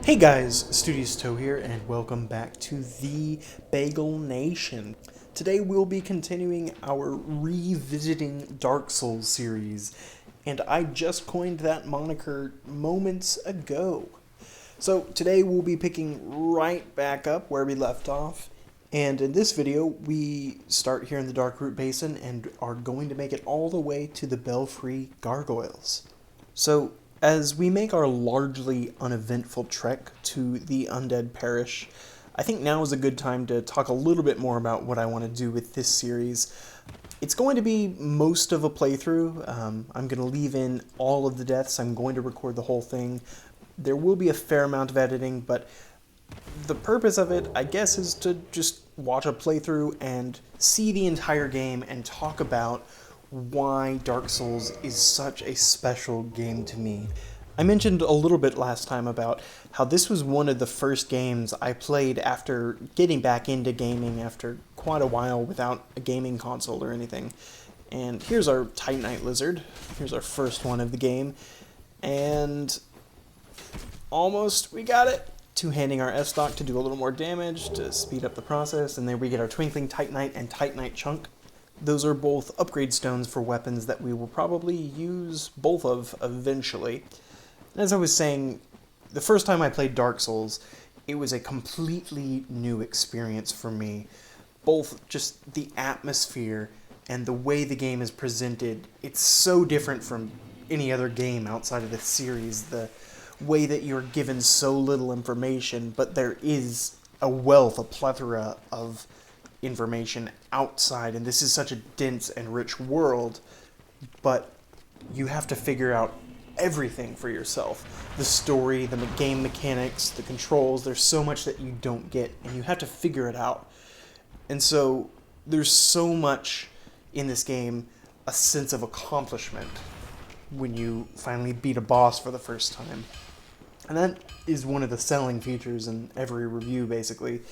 Hey guys, Studios Toe here, and welcome back to the Bagel Nation. Today we'll be continuing our Revisiting Dark Souls series, and I just coined that moniker moments ago. So today we'll be picking right back up where we left off, and in this video we start here in the Darkroot Basin and are going to make it all the way to the Belfry Gargoyles. So as we make our largely uneventful trek to the Undead Parish, I think now is a good time to talk a little bit more about what I want to do with this series. It's going to be most of a playthrough. I'm going to leave in all of the deaths. I'm going to record the whole thing. There will be a fair amount of editing, but the purpose of it, I guess, is to just watch a playthrough and see the entire game and talk about why Dark Souls is such a special game to me. I mentioned a little bit last time about how this was one of the first games I played after getting back into gaming after quite a while without a gaming console or anything. And here's our Titanite Lizard. Here's our first one of the game. And almost we got it. Two-handing our F-Stock to do a little more damage to speed up the process. And then we get our Twinkling Titanite and Titanite Chunk. Those are both upgrade stones for weapons that we will probably use both of eventually. As I was saying, the first time I played Dark Souls, it was a completely new experience for me. Both just the atmosphere and the way the game is presented, it's so different from any other game outside of this series. The way that you're given so little information, but there is a plethora of information outside, and this is such a dense and rich world, but you have to figure out everything for yourself. The story, the game mechanics, the controls, there's so much that you don't get, and you have to figure it out. And so there's so much in this game, a sense of accomplishment when you finally beat a boss for the first time. And that is one of the selling features in every review, basically.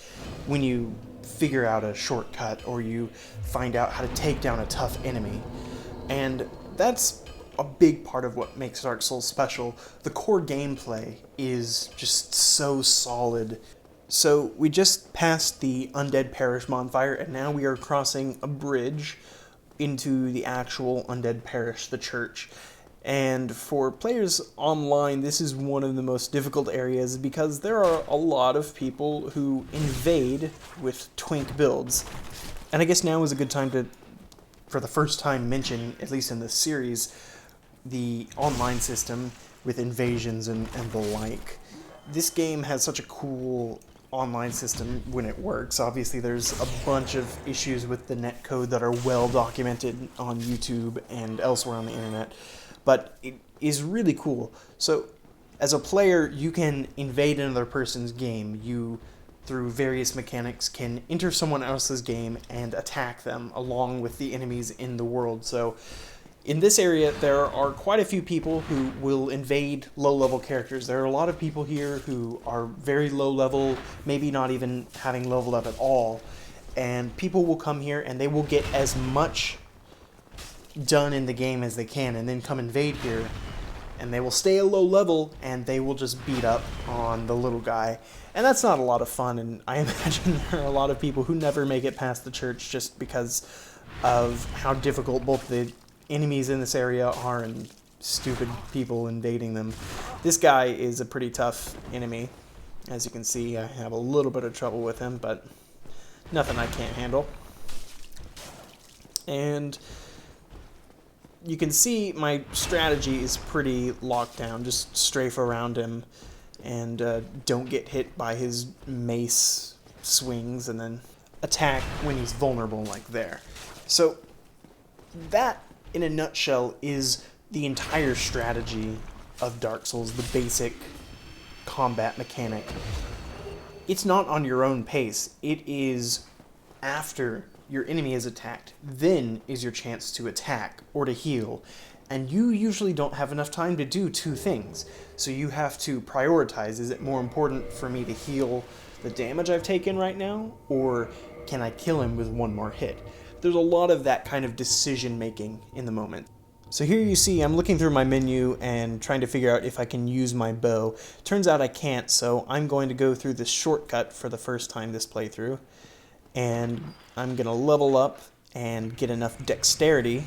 When you figure out a shortcut or you find out how to take down a tough enemy. And that's a big part of what makes Dark Souls special. The core gameplay is just so solid. So we just passed the Undead Parish bonfire, and now we are crossing a bridge into the actual Undead Parish, the church. And for players online, this is one of the most difficult areas because there are a lot of people who invade with twink builds. And I guess now is a good time to, for the first time, mention, at least in this series, the online system with invasions and the like. This game has such a cool online system when it works. Obviously, there's a bunch of issues with the netcode that are well documented on YouTube and elsewhere on the internet. But it is really cool. So, as a player, you can invade another person's game. You, through various mechanics, can enter someone else's game and attack them along with the enemies in the world. So, in this area, there are quite a few people who will invade low-level characters. There are a lot of people here who are very low-level, maybe not even having leveled up at all. And people will come here and they will get as much done in the game as they can, and then come invade here, and they will stay a low level and they will just beat up on the little guy, and that's not a lot of fun. And I imagine there are a lot of people who never make it past the church just because of how difficult both the enemies in this area are and stupid people invading them. This guy is a pretty tough enemy. As you can see, I have a little bit of trouble with him, but nothing I can't handle. And you can see my strategy is pretty locked down. Just strafe around him and don't get hit by his mace swings, and then attack when he's vulnerable, like there. So that, in a nutshell, is the entire strategy of Dark Souls, the basic combat mechanic. It's not on your own pace. It is after your enemy is attacked, then is your chance to attack or to heal. And you usually don't have enough time to do two things. So you have to prioritize. Is it more important for me to heal the damage I've taken right now, or can I kill him with one more hit? There's a lot of that kind of decision making in the moment. So here you see I'm looking through my menu and trying to figure out if I can use my bow. Turns out I can't, so I'm going to go through this shortcut for the first time this playthrough. And I'm going to level up and get enough dexterity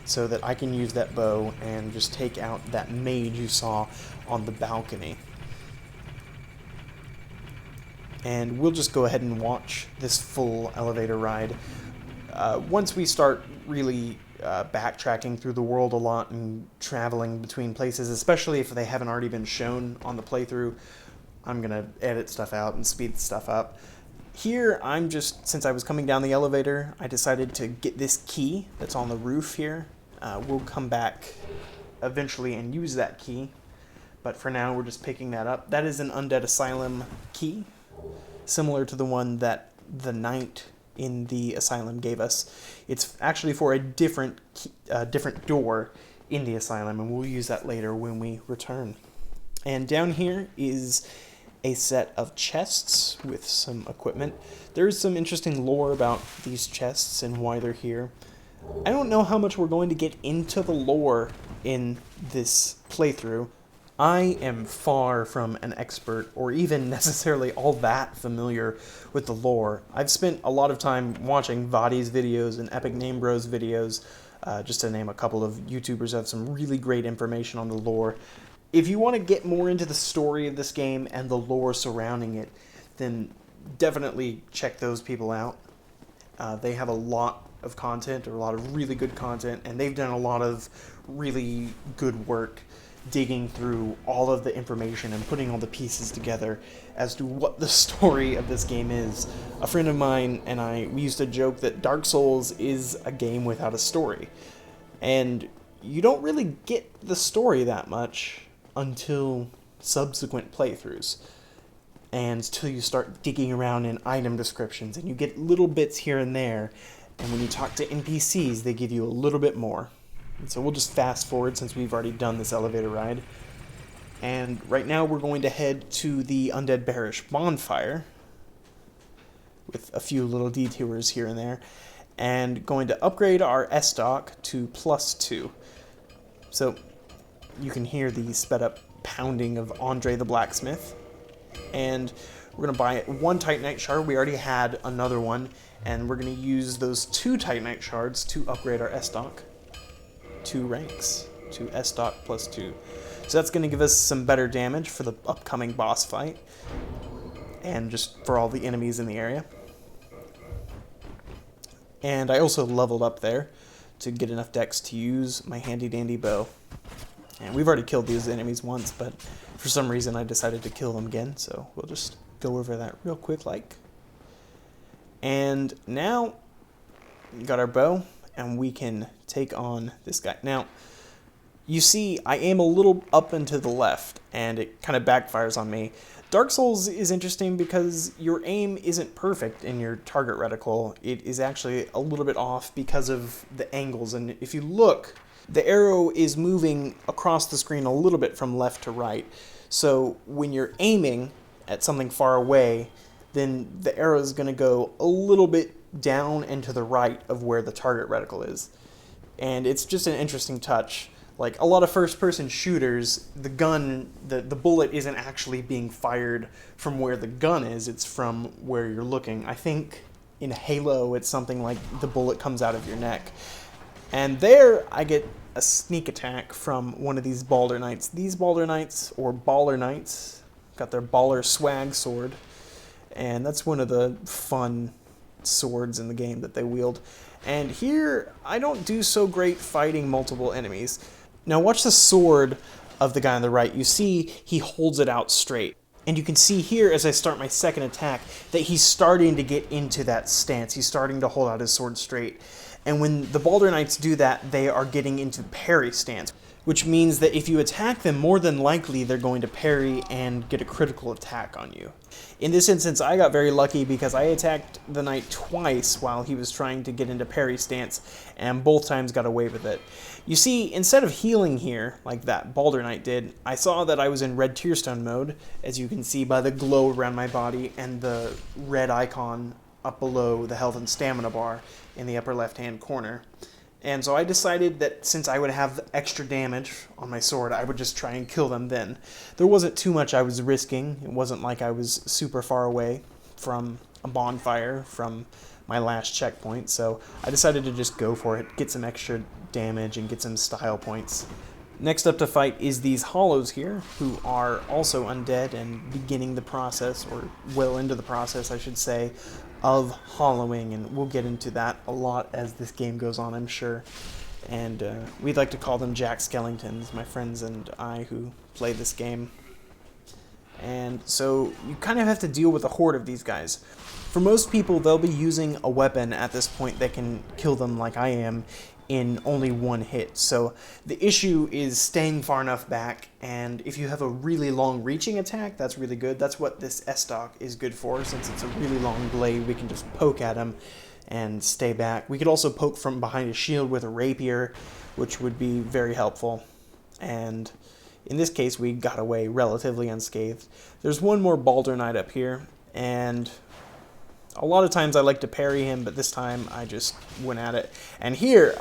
so that I can use that bow and just take out that mage you saw on the balcony. And we'll just go ahead and watch this full elevator ride. Once we start really backtracking through the world a lot and traveling between places, especially if they haven't already been shown on the playthrough, I'm going to edit stuff out and speed stuff up. Here, since I was coming down the elevator, I decided to get this key that's on the roof here. We'll come back eventually and use that key, but for now we're just picking that up. That is an Undead Asylum key, similar to the one that the knight in the asylum gave us. It's actually for a different door in the asylum, and we'll use that later when we return. And down here is a set of chests with some equipment. There's some interesting lore about these chests and why they're here. I don't know how much we're going to get into the lore in this playthrough. I am far from an expert or even necessarily all that familiar with the lore. I've spent a lot of time watching Vadi's videos and Epic Name Bros videos, just to name a couple of YouTubers who have some really great information on the lore. If you want to get more into the story of this game and the lore surrounding it, then definitely check those people out. They have a lot of content, or a lot of really good content, and they've done a lot of really good work digging through all of the information and putting all the pieces together as to what the story of this game is. A friend of mine and we used to joke that Dark Souls is a game without a story. And you don't really get the story that much until subsequent playthroughs, and until you start digging around in item descriptions, and you get little bits here and there, and when you talk to NPCs, they give you a little bit more. And so we'll just fast forward since we've already done this elevator ride. And right now we're going to head to the Undead Bearish bonfire, with a few little detours here and there, and going to upgrade our S-Dock to +2. So you can hear the sped up pounding of Andre the Blacksmith. And we're going to buy one Titanite shard. We already had another one, and we're going to use those 2 Titanite shards to upgrade our S-Dock 2 ranks to S-Dock +2. So that's going to give us some better damage for the upcoming boss fight, and just for all the enemies in the area. And I also leveled up there to get enough dex to use my handy dandy bow. And we've already killed these enemies once, but for some reason I decided to kill them again, so we'll just go over that real quick like. And now we got our bow, and we can take on this guy. Now, you see I aim a little up and to the left, and it kind of backfires on me. Dark Souls is interesting because your aim isn't perfect in your target reticle. It is actually a little bit off because of the angles, and if you look, the arrow is moving across the screen a little bit from left to right. So when you're aiming at something far away, then the arrow is going to go a little bit down and to the right of where the target reticle is. And it's just an interesting touch. Like a lot of first-person shooters, the bullet isn't actually being fired from where the gun is, it's from where you're looking. I think in Halo it's something like the bullet comes out of your neck. And there I get a sneak attack from one of these Balder Knights. These Balder Knights, or Baller Knights, got their Baller Swag sword. And that's one of the fun swords in the game that they wield. And here, I don't do so great fighting multiple enemies. Now watch the sword of the guy on the right. You see he holds it out straight. And you can see here as I start my second attack that he's starting to get into that stance. He's starting to hold out his sword straight. And when the Balder Knights do that, they are getting into parry stance, which means that if you attack them, more than likely they're going to parry and get a critical attack on you. In this instance, I got very lucky because I attacked the knight twice while he was trying to get into parry stance, and both times got away with it. You see, instead of healing here, like that Balder Knight did, I saw that I was in red tearstone mode, as you can see by the glow around my body and the red icon up below the health and stamina bar in the upper left-hand corner. And so I decided that since I would have extra damage on my sword, I would just try and kill them then. There wasn't too much I was risking. It wasn't like I was super far away from a bonfire from my last checkpoint, so I decided to just go for it, get some extra damage and get some style points. Next up to fight is these hollows here, who are also undead and beginning the process, or well into the process I should say, of hollowing, and we'll get into that a lot as this game goes on, I'm sure. And we'd like to call them Jack Skellingtons, my friends and I who play this game. And so you kind of have to deal with a horde of these guys. For most people, they'll be using a weapon at this point that can kill them like I am in only one hit. So the issue is staying far enough back, and if you have a really long reaching attack, that's really good. That's what this S-Stock is good for. Since it's a really long blade, we can just poke at them and stay back. We could also poke from behind a shield with a rapier, which would be very helpful. And in this case, we got away relatively unscathed. There's one more Balder Knight up here, and a lot of times I like to parry him, but this time I just went at it. And here,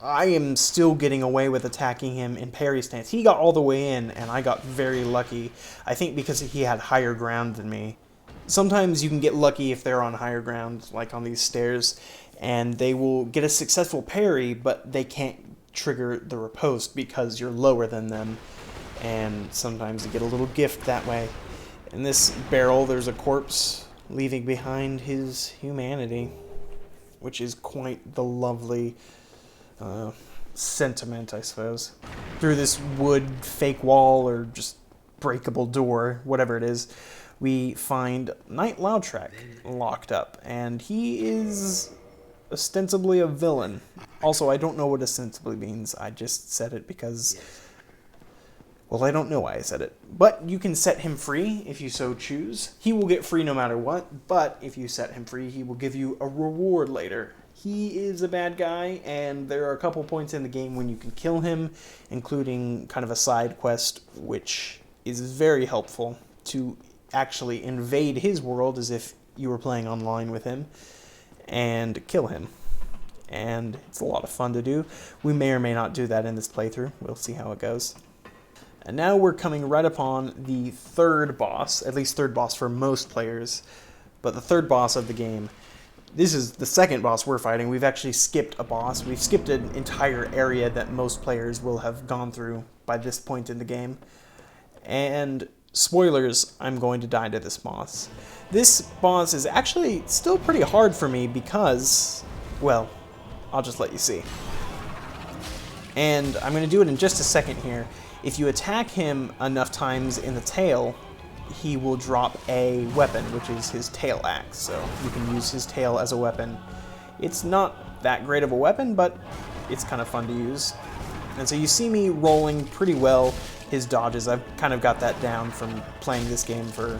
I am still getting away with attacking him in parry stance. He got all the way in, and I got very lucky. I think because he had higher ground than me. Sometimes you can get lucky if they're on higher ground, like on these stairs, and they will get a successful parry, but they can't trigger the riposte because you're lower than them. And sometimes you get a little gift that way. In this barrel, there's a corpse leaving behind his humanity, which is quite the lovely sentiment, I suppose. Through this wood fake wall or just breakable door, whatever it is, we find Knight Lordran locked up, and he is ostensibly a villain. Also, I don't know what ostensibly means. I just said it because, well, I don't know why I said it. But you can set him free if you so choose. He will get free no matter what, but if you set him free, he will give you a reward later. He is a bad guy, and there are a couple points in the game when you can kill him, including kind of a side quest, which is very helpful to actually invade his world as if you were playing online with him, and kill him. And it's a lot of fun to do. We may or may not do that in this playthrough. We'll see how it goes. And now we're coming right upon the third boss, at least third boss for most players, but the third boss of the game. This is the second boss we're fighting. We've actually skipped a boss. We've skipped an entire area that most players will have gone through by this point in the game. And spoilers, I'm going to die to this boss. This boss is actually still pretty hard for me because, well, I'll just let you see. And I'm going to do it in just a second here. If you attack him enough times in the tail, he will drop a weapon, which is his tail axe. So you can use his tail as a weapon. It's not that great of a weapon, but it's kind of fun to use. And so you see me rolling pretty well his dodges. I've kind of got that down from playing this game for,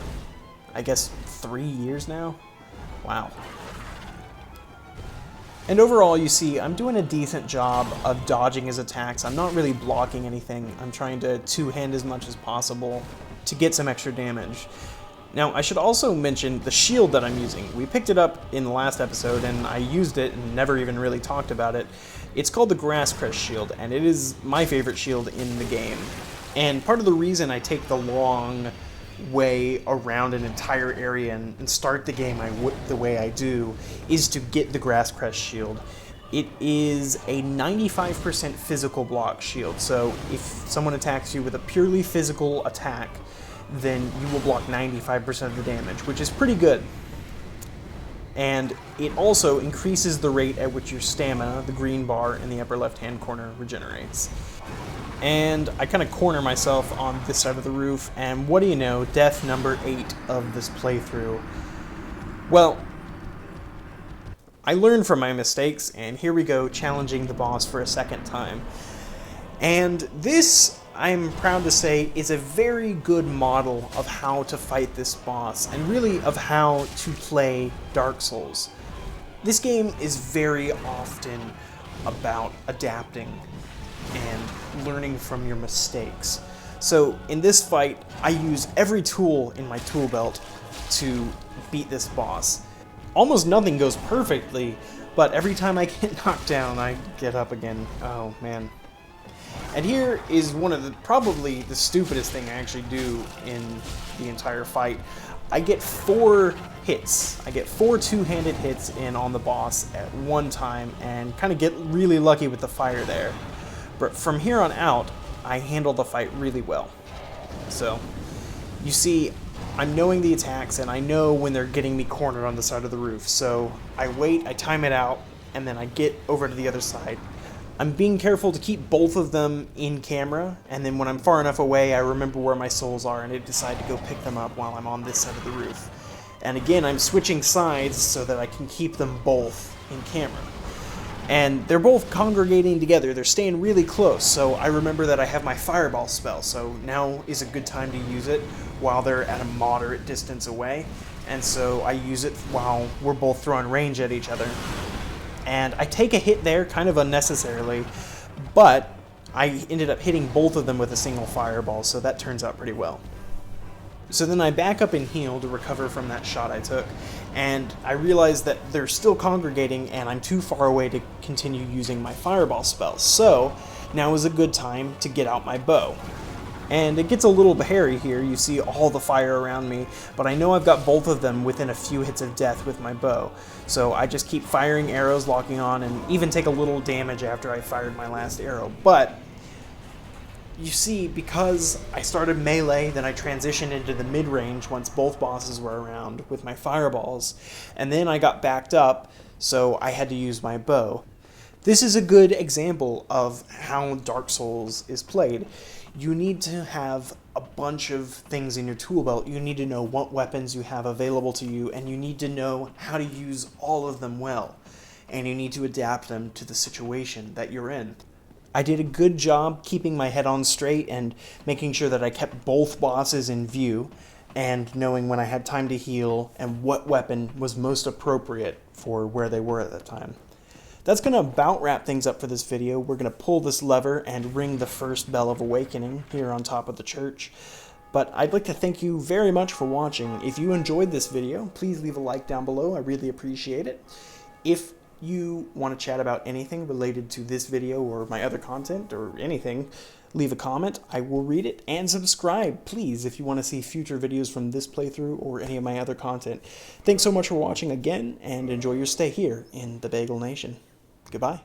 I guess, 3 years now. Wow. And overall, you see, I'm doing a decent job of dodging his attacks. I'm not really blocking anything. I'm trying to two-hand as much as possible to get some extra damage. Now, I should also mention the shield that I'm using. We picked it up in the last episode, and I used it and never even really talked about it. It's called the Grass Crest Shield, and it is my favorite shield in the game. And part of the reason I take the long way around an entire area and start the game the way I do is to get the Grass Crest Shield. It is a 95% physical block shield, so if someone attacks you with a purely physical attack, then you will block 95% of the damage, which is pretty good. And it also increases the rate at which your stamina, the green bar in the upper left-hand corner, regenerates. And I kind of corner myself on this side of the roof, and what do you know, death number 8 of this playthrough. Well, I learned from my mistakes, and here we go, challenging the boss for a second time. And this, I'm proud to say, is a very good model of how to fight this boss, and really of how to play Dark Souls. This game is very often about adapting and learning from your mistakes. So in this fight, I use every tool in my tool belt to beat this boss. Almost nothing goes perfectly, But every time I get knocked down, I get up again. Oh, man. And here is one of the, probably the stupidest thing I actually do in the entire fight. I get 4 hits. I get 4 two-handed hits in on the boss at one time and kind of get really lucky with the fire there. But from here on out, I handle the fight really well. So, you see, I'm knowing the attacks and I know when they're getting me cornered on the side of the roof. So I wait, I time it out, and then I get over to the other side. I'm being careful to keep both of them in camera, and then when I'm far enough away, I remember where my souls are, and I decide to go pick them up while I'm on this side of the roof. And again, I'm switching sides so that I can keep them both in camera. And they're both congregating together, they're staying really close, so I remember that I have my fireball spell, so now is a good time to use it while they're at a moderate distance away. And so I use it while we're both throwing range at each other. And I take a hit there, kind of unnecessarily, but I ended up hitting both of them with a single fireball, so that turns out pretty well. So then I back up and heal to recover from that shot I took, and I realize that they're still congregating and I'm too far away to continue using my fireball spell. So now is a good time to get out my bow. And it gets a little hairy here, you see all the fire around me, but I know I've got both of them within a few hits of death with my bow. So I just keep firing arrows, locking on, and even take a little damage after I fired my last arrow. But, you see, because I started melee, then I transitioned into the mid-range once both bosses were around with my fireballs, and then I got backed up, so I had to use my bow. This is a good example of how Dark Souls is played. You need to have a bunch of things in your tool belt. You need to know what weapons you have available to you, and you need to know how to use all of them well. And you need to adapt them to the situation that you're in. I did a good job keeping my head on straight and making sure that I kept both bosses in view, and knowing when I had time to heal and what weapon was most appropriate for where they were at that time. That's going to about wrap things up for this video. We're going to pull this lever and ring the first bell of awakening here on top of the church. But I'd like to thank you very much for watching. If you enjoyed this video, please leave a like down below. I really appreciate it. If you want to chat about anything related to this video or my other content or anything, leave a comment. I will read it, and subscribe, please, if you want to see future videos from this playthrough or any of my other content. Thanks so much for watching again, and enjoy your stay here in the Bagel Nation. Goodbye.